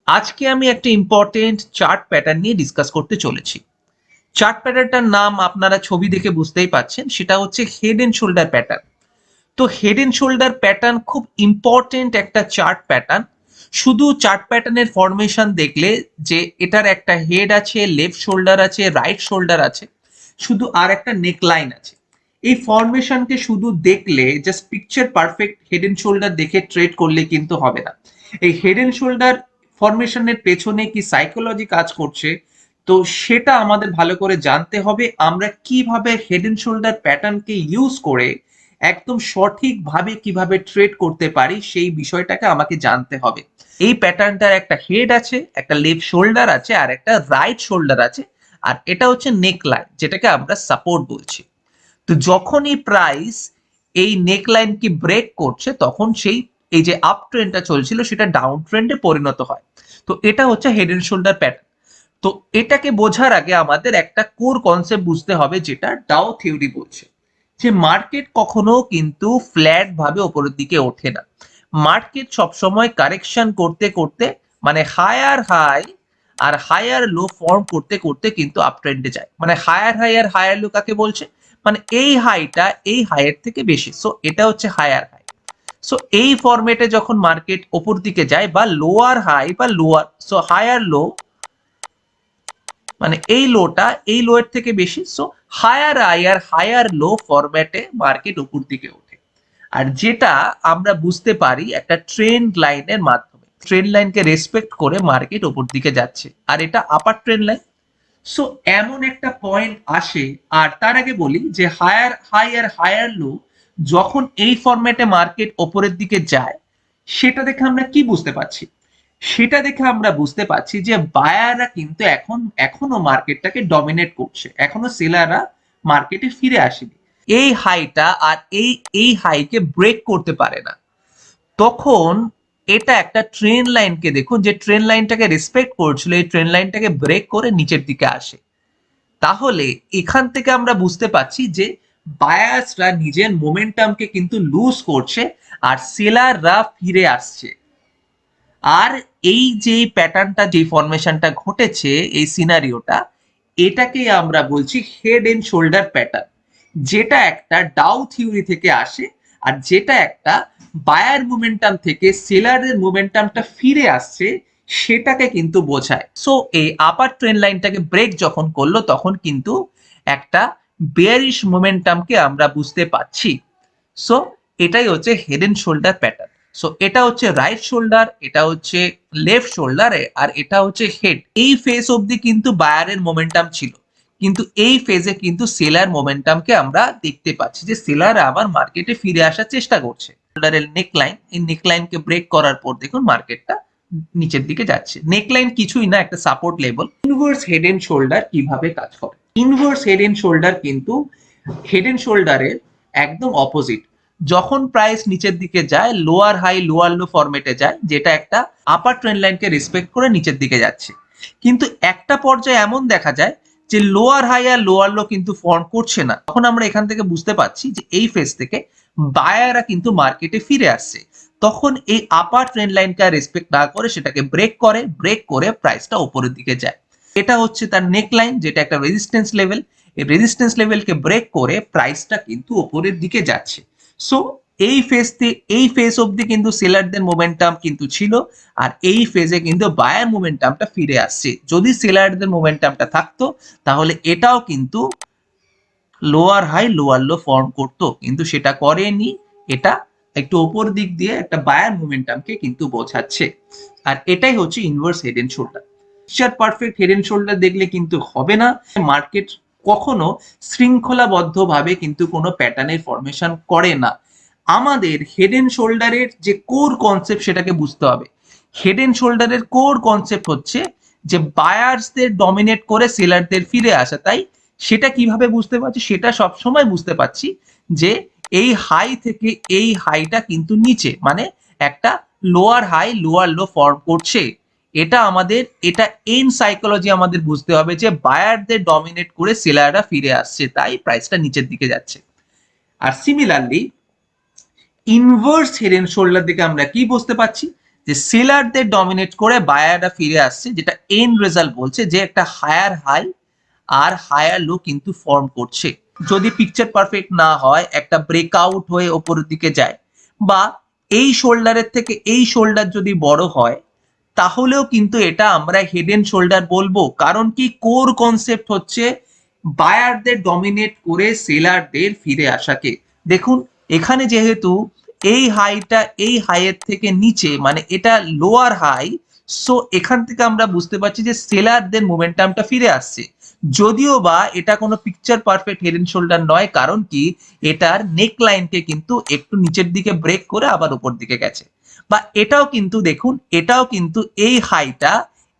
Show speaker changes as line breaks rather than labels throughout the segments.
আজকে আমি একটা ইম্পর্টেন্ট চার্ট প্যাটার্ন নিয়ে ডিসকাস করতে চলেছি। চার্ট প্যাটার্নটার নাম আপনারা ছবি দেখে বুঝতেই পাচ্ছেন, সেটা হচ্ছে হেড এন্ড শোল্ডার প্যাটার্ন। তো হেড এন্ড শোল্ডার প্যাটার্ন খুব ইম্পর্টেন্ট একটা চার্ট প্যাটার্ন। শুধু চার্ট প্যাটার্নের ফরমেশন দেখলে যে এটার একটা হেড আছে, লেফট শোল্ডার আছে, রাইট শোল্ডার আছে, শুধু আর একটা নেক লাইন আছে, এই ফরমেশনকে শুধু দেখলে just picture perfect head and shoulder দেখে ট্রেড করলে কিন্তু হবে না। এই হেড এন্ড শোল্ডার ফরমেশনের পেছনে কি সাইকোলজি কাজ করছে, তো সেটা আমাদের ভালো করে জানতে হবে। আমরা কিভাবে হেড এন্ড শোল্ডার প্যাটার্নকে ইউজ করে একদম সঠিকভাবে কিভাবে ট্রেড করতে পারি সেই বিষয়টাকে আমাকে জানতে হবে। এই প্যাটার্নটার একটা হেড আছে, একটা লেফট শোল্ডার আছে, আর একটা রাইট শোল্ডার আছে, আর এটা হচ্ছে নেক লাইন, যেটাকে আমরা সাপোর্ট বলছি। তো যখনই প্রাইস এই নেক লাইনকে ব্রেক করছে, তখন সেই এই যে আপ ট্রেন্ডটা চলছিল সেটা ডাউন ট্রেন্ডে পরিণত হয়। তো এটা হচ্ছে হেড এন্ড শোল্ডার প্যাটার্ন। তো এটাকে বোঝার আগে আমাদের একটা কোর কনসেপ্ট বুঝতে হবে, যেটা ডাও থিওরি বলছে যে মার্কেট কখনো কিন্তু ফ্ল্যাট ভাবে ওপরের দিকে ওঠে না। মার্কেট সবসময় কারেকশন করতে করতে, মানে হায়ার হাই আর হায়ার লো ফর্ম করতে করতে কিন্তু আপ ট্রেন্ডে যায়। মানে হায়ার হাই আর হায়ার লো কাকে বলছে, মানে এই হাইটা এই হাইয়ের থেকে বেশি, সো এটা হচ্ছে হায়ার হাই। সো এই ফরম্যাটে যখন মার্কেট ওপর দিকে যায়, বা লোয়ার হাই বা লোয়ার, সো হায়ার লো মানে এই লোটা এই লো এর থেকে বেশি, সো হায়ার হাই আর হায়ার লো ফরম্যাটে মার্কেট উপর দিকে ওঠে। আর যেটা আমরা বুঝতে পারি একটা ট্রেন্ড লাইনের মাধ্যমে, ট্রেন্ড লাইনকে রেসপেক্ট করে মার্কেট উপর দিকে যাচ্ছে, আর এটা আপার ট্রেন্ড লাইন। সো এমন একটা পয়েন্ট আসে, আর তার আগে বলি যে হায়ার হাই আর হায়ার লো যখন এই ফরম্যাটে মার্কেট ওপরের দিকে যায়, সেটা দেখে আমরা কি বুঝতে পারছি, সেটা দেখে আমরা বুঝতে পারছি যে বায়াররা কিন্তু এখনো মার্কেটটাকে ডমিনেট করছে, এখনো সেলাররা মার্কেটে ফিরে আসেনি। এই হাইটা আর এই হাইকে ব্রেক করতে পারে না, তখন এটা একটা ট্রেন লাইনকে দেখুন, যে ট্রেন লাইনটাকে রেসপেক্ট করছিল, এই ট্রেন লাইনটাকে ব্রেক করে নিচের দিকে আসে। তাহলে এখান থেকে আমরা বুঝতে পারছি যে বায়ার্সরা নিজের মোমেন্টামকে কিন্তু লুজ করছে, আর সেলাররা ফিরে আসছে। আর এই যে প্যাটার্নটা, যে ফরমেশনটা ঘটেছে, এই সিনারিওটা, এটাকে আমরা বলছি হেড এন্ড শোল্ডার প্যাটার্ন, যেটা একটা ডাউ থিওরি থেকে আসে, আর যেটা একটা বায়ার মোমেন্টাম থেকে সেলারের মোমেন্টামটা ফিরে আসছে সেটাকে কিন্তু বোঝায়। সো এই আপার ট্রেন্ড লাইনটাকে ব্রেক যখন করলো, তখন কিন্তু একটা বেয়ারিশ মোমেন্টামকে আমরা বুঝতে পাচ্ছি। সো এটাই হচ্ছে head and shoulder pattern. So এটা হচ্ছে রাইট শোল্ডার, এটা হচ্ছে লেফট শোল্ডার, আর এটা হচ্ছে হেড। এই ফেজ অবধি কিন্তু বায়ারের মোমেন্টাম ছিল, কিন্তু এই ফেজে কিন্তু সেলার মোমেন্টামকে আমরা দেখতে পাচ্ছি, যে সেলার আবার মার্কেটে ফিরে আসার চেষ্টা করছে। শোল্ডারের নেক লাইন, এই নেক লাইনকে ব্রেক করার পর দেখুন মার্কেটটা নিচের দিকে যাচ্ছে। নেক লাইন কিছুই না, একটা support level. Inverse head and shoulder কিভাবে কাজ করে? ইনভার্স হেড এন্ড শোল্ডার কিন্তু হেড এন্ড শোল্ডারের একদম অপোজিট। যখন প্রাইস নিচের দিকে যায়, লোয়ার হাই লোয়ার লো ফরম্যাটে যায়, যেটা একটা আপার ট্রেন্ড লাইনকে রেসপেক্ট করে নিচের দিকে যাচ্ছে। কিন্তু একটা পর্যায়ে এমন দেখা যায় যে লোয়ার হাই আর লোয়ার লো কিন্তু ফর্ম করছে না। তখন আমরা এখান থেকে বুঝতে পারছি যে এই ফেজ থেকে বায়াররা কিন্তু মার্কেটে ফিরে আসছে। তখন এই আপার ট্রেন্ড লাইনকে রেসপেক্ট না করে সেটাকে ব্রেক করে প্রাইসটা উপরের দিকে যায়। এটা হচ্ছে তার নেক লাইন, যেটা একটা রেজিস্ট্যান্স লেভেল। এই রেজিস্ট্যান্স লেভেলকে ব্রেক করে প্রাইসটা কিন্তু উপরের দিকে যাচ্ছে। সো এই ফেজ অবধি কিন্তু সেলারদের মোমেন্টাম কিন্তু ছিল, আর এই ফেজে কিন্তু বায়ার মোমেন্টামটা ফিরে আসছে। যদি সেলারদের মোমেন্টামটা থাকতো, তাহলে এটাও কিন্তু lower high lower low form করতো, কিন্তু সেটা করেনি। এটা একটু ওপর দিক দিয়ে একটা বায়ার মোমেন্টামকে কিন্তু বোঝাচ্ছে। আর এটাই হচ্ছে inverse head and shoulder. Perfect head and shoulder দেখলে কিন্তু হবে না। মার্কেট কখনো শৃঙ্খলাবদ্ধভাবে কিন্তু কোনো প্যাটার্নের ফরমেশন করে না। আমাদের হেড এন্ড শোল্ডারের যে কোর কনসেপ্ট সেটাকে বুঝতে হবে। হেড এন্ড শোল্ডারের কোর কনসেপ্ট হচ্ছে যে বায়ার্সদের ডমিনেট করে সেলারদের ফিরে আসা। তাই সেটা কিভাবে বুঝতে পারছি, সেটা সবসময় বুঝতে পারছি যে এই হাই থেকে এই হাইটা কিন্তু নিচে, মানে একটা lower high lower low form করছে। এটা এন্ড সাইকোলজি আমাদের বুঝতে হবে, যে বায়ারদের ডমিনেট করে সেলাররা ফিরে আসছে, তাই প্রাইসটা নিচের দিকে যাচ্ছে। আর similarly inverse head and shoulder দিকে আমরা কি বুঝতে পারছি, যে সেলারদের ডমিনেট করে বায়াররা ফিরে আসছে, যেটা এন্ড রেজাল্ট বলছে যে একটা হায়ার হাই আর হায়ার লো কিন্তু ফর্ম করছে। যদি পিকচার পারফেক্ট না হয়, একটা ব্রেকআউট হয়ে ওপরের দিকে যায়, বা এই শোল্ডারের থেকে এই শোল্ডার যদি বড় হয়, তাহলেও কিন্তু এটা আমরা হেড এন্ড শোল্ডার বলবো। কারণ কি, কোর কনসেপ্ট হচ্ছে বায়ারদের ডমিনেট করে সেলারদের ফিরে আসাকে। দেখুন এখানে যেহেতু এই হাইটা এই হাইয়ের থেকে নিচে, মানে এটা লোয়ার হাই, সো এখান থেকে আমরা বুঝতে পারছি যে সেলারদের মোমেন্টামটা ফিরে আসছে। যদিও বা এটা কোনো picture perfect head and shoulder নয়, কারণ কি এটার নেক লাইনকে কিন্তু একটু নিচের দিকে ব্রেক করে আবার উপর দিকে গেছে। বা এটাও কিন্তু দেখুন, এটাও কিন্তু এই হাইটা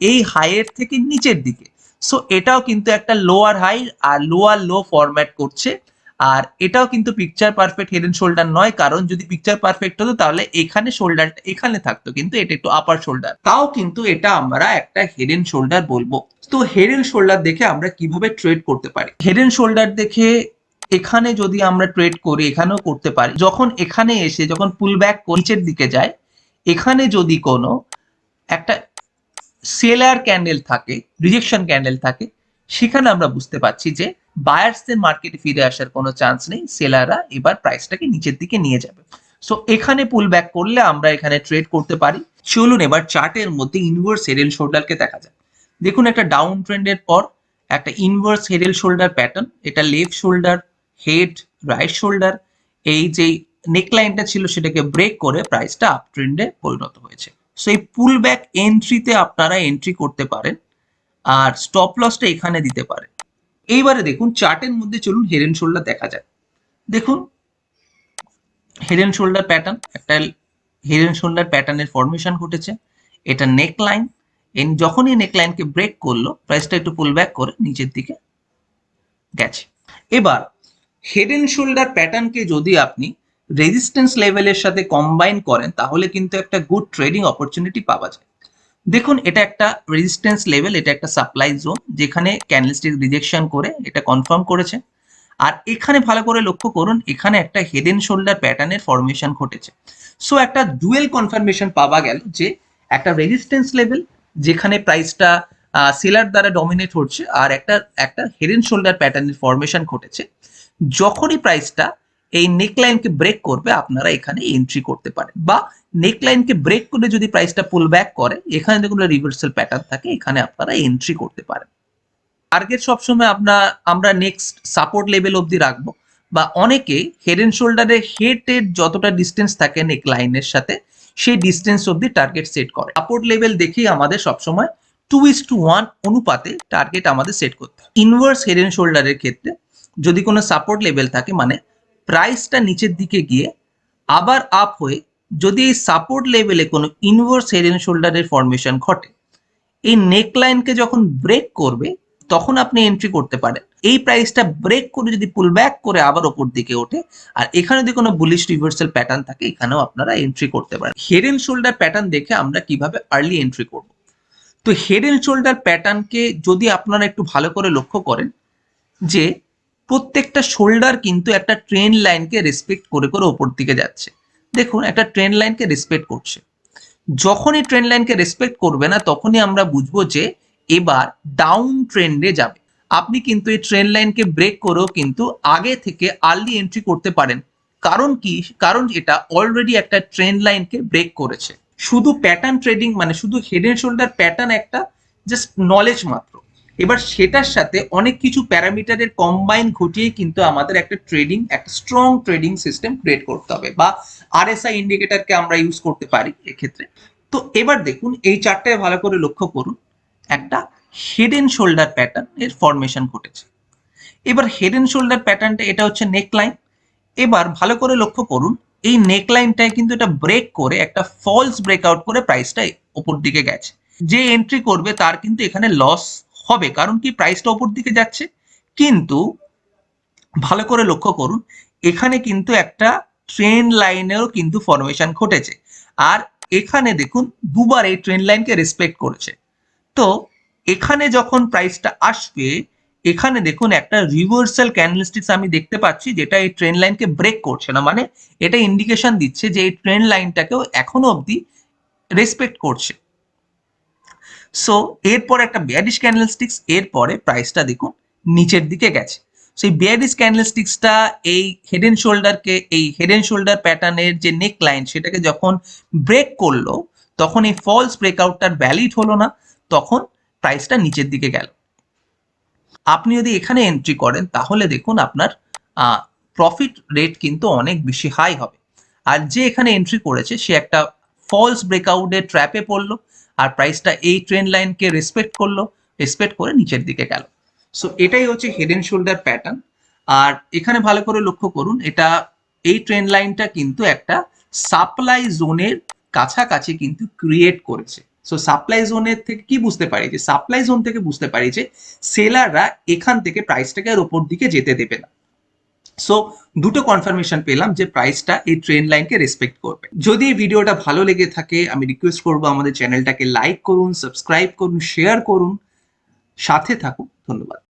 এই হাইয়ের থেকে নিচের দিকে, সো এটাও কিন্তু একটা লোয়ার হাই আর লোয়ার লো ফরম্যাট করছে। আর এটাও কিন্তু picture perfect head and shoulder নয়, কারণ যদি পিকচার পারফেক্ট হতো তাহলে এখানে শোল্ডারটা এখানে থাকতো, কিন্তু এটা একটু আপার শোল্ডার, তাও কিন্তু এটা আমরা একটা হেড এন্ড শোল্ডার বলবো। তো হেড এন্ড শোল্ডার দেখে আমরা কিভাবে ট্রেড করতে পারি? হেড এন্ড শোল্ডার দেখে এখানে যদি আমরা ট্রেড করি, এখানেও করতে পারি। যখন এখানে এসে যখন পুল ব্যাক নিচের দিকে যায়, এখানে যদি কোনো একটা সেলার ক্যান্ডেল থাকে, রিজেকশন ক্যান্ডেল থাকে, সেখানে আমরা বুঝতে পারছি যে বায়ার্সদের মার্কেটে ফিরে আসার কোনো চান্স নেই, সেলাররা এবার প্রাইসটাকে নিচের দিকে নিয়ে যাবে। সো এখানে পুল ব্যাক করলে আমরা এখানে ট্রেড করতে পারি। চলুন এবার চার্টের মধ্যে ইনভার্স হেড এন্ড শোল্ডারকে দেখা যায়। দেখুন একটা ডাউন ট্রেন্ডের পর একটা inverse head and shoulder pattern, এটা left shoulder, head, right shoulder, এই যে নেকলাইনটা ছিল সেটাকে ব্রেক করে প্রাইসটা আপ ট্রেন্ডে পরিণত হয়েছে। সো এই পুল ব্যাক এন্ট্রিতে আপনারা এন্ট্রি করতে পারেন, আর স্টপ লসটা এখানে দিতে পারেন। এইবারে দেখুন চার্টের মধ্যে চলুন হেড এন্ড শোল্ডার দেখা যায়। দেখুন হেড এন্ড শোল্ডার প্যাটার্ন, একটা হেড এন্ড শোল্ডার প্যাটার্নের ফরমেশন ঘটেছে। এটা নেক লাইন, যখনই নেক লাইনকে ব্রেক করলো প্রাইসটা একটু পুল ব্যাক করে নিচের দিকে গেছে। এবার হেড এন্ড শোল্ডার প্যাটার্নকে যদি আপনি রেজিস্ট্যান্স লেভেলের সাথে কম্বাইন করেন, তাহলে কিন্তু একটা গুড ট্রেডিং অপরচুনিটি পাওয়া যায়। দেখুন এটা একটা রেজিস্ট্যান্স লেভেল, এটা একটা সাপ্লাই জোন, যেখানে ক্যান্ডেলস্টিক রিজেকশন করে এটা কনফার্ম করেছে। আর এখানে ভালো করে লক্ষ্য করুন, এখানে একটা হেড এন্ড শোল্ডার প্যাটার্নের ফরমেশন ঘটেছে। সো একটা ডুয়েল কনফার্মেশন পাওয়া গেল যে একটা রেজিস্ট্যান্স লেভেল যেখানে প্রাইসটা সেলার দ্বারা ডমিনেট হচ্ছে, আর একটা একটা হেড এন্ড শোল্ডার প্যাটার্নের ফরমেশন ঘটেছে। যখনই প্রাইসটা এই নেকলাইনকে ব্রেক করবে, আপনারা এখানে এন্ট্রি করতে পারেন, বা নেকলাইনকে ব্রেক করে যদি প্রাইসটা পুল ব্যাক করে, এখানে দেখুন রিভার্সাল প্যাটার্ন থাকে, এখানে আপনারা এন্ট্রি করতে পারেন। টার্গেট সবসময় আমরা নেক্সট সাপোর্ট লেভেল অবধি রাখবো, বা অনেকে হেড এন্ড শোল্ডারে হেডের যতটা ডিস্টেন্স থাকে নেক লাইনের সাথে, সেই ডিস্টেন্স অবধি টার্গেট সেট করে। সাপোর্ট লেভেল দেখেই আমাদের সবসময় 2:1 অনুপাতে টার্গেট আমাদের সেট করতে হয়। ইনভার্স হেড এন্ড শোল্ডারের ক্ষেত্রে যদি কোনো সাপোর্ট লেভেল থাকে, মানে প্রাইসটা নিচের দিকে গিয়ে আবার আপ হয়ে যদি এই সাপোর্ট লেভেলে কোনো ইনভার্স হেড এন্ড শোল্ডারের ফরমেশন ঘটে, এই নেক লাইনকে যখন ব্রেক করবে তখন আপনি এন্ট্রি করতে পারেন। এই প্রাইসটা ব্রেক করে যদি পুল ব্যাক করে আবার ওপর দিকে ওঠে, আর এখানে যদি কোনো বুলিশ রিভার্সাল প্যাটার্ন থাকে, এখানেও আপনারা এন্ট্রি করতে পারেন। হেড এন্ড শোল্ডার প্যাটার্ন দেখে আমরা কিভাবে আর্লি এন্ট্রি করব? তো হেড এন্ড শোল্ডার প্যাটার্নকে যদি আপনারা একটু ভালো করে লক্ষ্য করেন, যে প্রত্যেকটা শোল্ডার কিন্তু একটা ট্রেন্ড লাইনকে রেসপেক্ট করে করে ওপর দিকে যাচ্ছে। দেখুন একটা ট্রেন্ড লাইনকে রেসপেক্ট করছে। যখনই ট্রেন্ড লাইনকে রেসপেক্ট করবে না, তখনই আমরা বুঝবো যে এবার ডাউন ট্রেন্ডে যাবে। আপনি কিন্তু এই ট্রেন্ড লাইনকে ব্রেক করেও কিন্তু আগে থেকে আর্লি এন্ট্রি করতে পারেন। কারণ কি, কারণ এটা অলরেডি একটা ট্রেন্ড লাইনকে ব্রেক করেছে। শুধু প্যাটার্ন ট্রেডিং মানে শুধু হেড এন্ড শোল্ডার প্যাটার্ন একটা জাস্ট নলেজ মাত্র। এবার সেটার সাথে অনেক কিছু প্যারামিটারের কম্বাইন ঘটিয়ে কিন্তু আমাদের একটা ট্রেডিং, একটা স্ট্রং ট্রেডিং সিস্টেম ক্রিয়েট করতে হবে, বা আরএসআই ইন্ডিকেটরকে আমরা ইউজ করতে পারি এক্ষেত্রে। তো এবার দেখুন এই চারটায় ভালো করে লক্ষ্য করুন, একটা হেড এন্ড শোল্ডার প্যাটার্ন এর ফরমেশন ঘটেছে। এবার হেড এন্ড শোল্ডার প্যাটার্নটা এটা হচ্ছে নেক লাইন। এবার ভালো করে লক্ষ্য করুন, এই নেক লাইনটায় কিন্তু এটা ব্রেক করে একটা ফলস ব্রেকআউট করে প্রাইসটা উপর দিকে গেছে। যে এন্ট্রি করবে তার কিন্তু এখানে লস হবে, কারণ কি প্রাইসটা উপর দিকে যাচ্ছে। কিন্তু ভালো করে লক্ষ্য করুন, এখানে কিন্তু একটা ট্রেন্ড লাইনেরও কিন্তু ফরমেশন ঘটেছে, আর এখানে দেখুন দুবার এই ট্রেন্ড লাইনকে রেসপেক্ট করেছে। তো এখানে যখন প্রাইসটা আসবে, এখানে দেখুন একটা রিভার্সাল ক্যান্ডেলস্টিক্স আমি দেখতে পাচ্ছি, যেটা এই ট্রেন্ড লাইনকে ব্রেক করছে না, মানে এটা ইন্ডিকেশন দিচ্ছে যে এই ট্রেন্ড লাইনটাকেও এখনো অবধি রেসপেক্ট করছে। সো এরপর একটা বেয়ারিশ ক্যান্ডেলস্টিক্স, এরপরে প্রাইসটা দেখুন নিচের দিকে গেছে। সেই বেয়ারিশ ক্যান্ডেলস্টিক্সটা এই হেড এন্ড শোল্ডারকে, এই হেড এন্ড শোল্ডার প্যাটার্নের যে নেক লাইন সেটাকে যখন ব্রেক করলো, তখন এই ফলস ব্রেকআউটটার ভ্যালিড হলো না, তখন প্রাইসটা নিচের দিকে গেল। আপনি যদি এখানে এন্ট্রি করেন তাহলে দেখুন আপনার প্রফিট রেট কিন্তু অনেক বেশি হাই হবে। আর যে এখানে এন্ট্রি করেছে সে একটা ফলস ব্রেকআউটের ট্র্যাপে পড়লো, আর প্রাইসটা এই ট্রেন্ড লাইনকে রেসপেক্ট করলো, রেসপেক্ট করে নিচের দিকে গেল। সো এটাই হচ্ছে হেড এন্ড শোল্ডার প্যাটার্ন। আর এখানে ভালো করে লক্ষ্য করুন, এটা এই ট্রেন্ড লাইনটা কিন্তু একটা সাপ্লাই জোনের কাছাকাছি কিন্তু ক্রিয়েট করেছে। সো সাপ্লাই জোনের থেকে কি বুঝতে পারি, যে সাপ্লাই জোন থেকে বুঝতে পারি যে সেলাররা এখান থেকে প্রাইসটাকে আর ওপর দিকে যেতে দেবে না। সো দুটো কনফার্মেশন পেলাম যে প্রাইসটা এই ট্রেন্ড লাইনকে রেসপেক্ট করবে। যদি এই ভিডিওটা ভালো লেগে থাকে আমি রিকোয়েস্ট করবো আমাদের চ্যানেলটাকে লাইক করুন, সাবস্ক্রাইব করুন, শেয়ার করুন, সাথে থাকুন। ধন্যবাদ।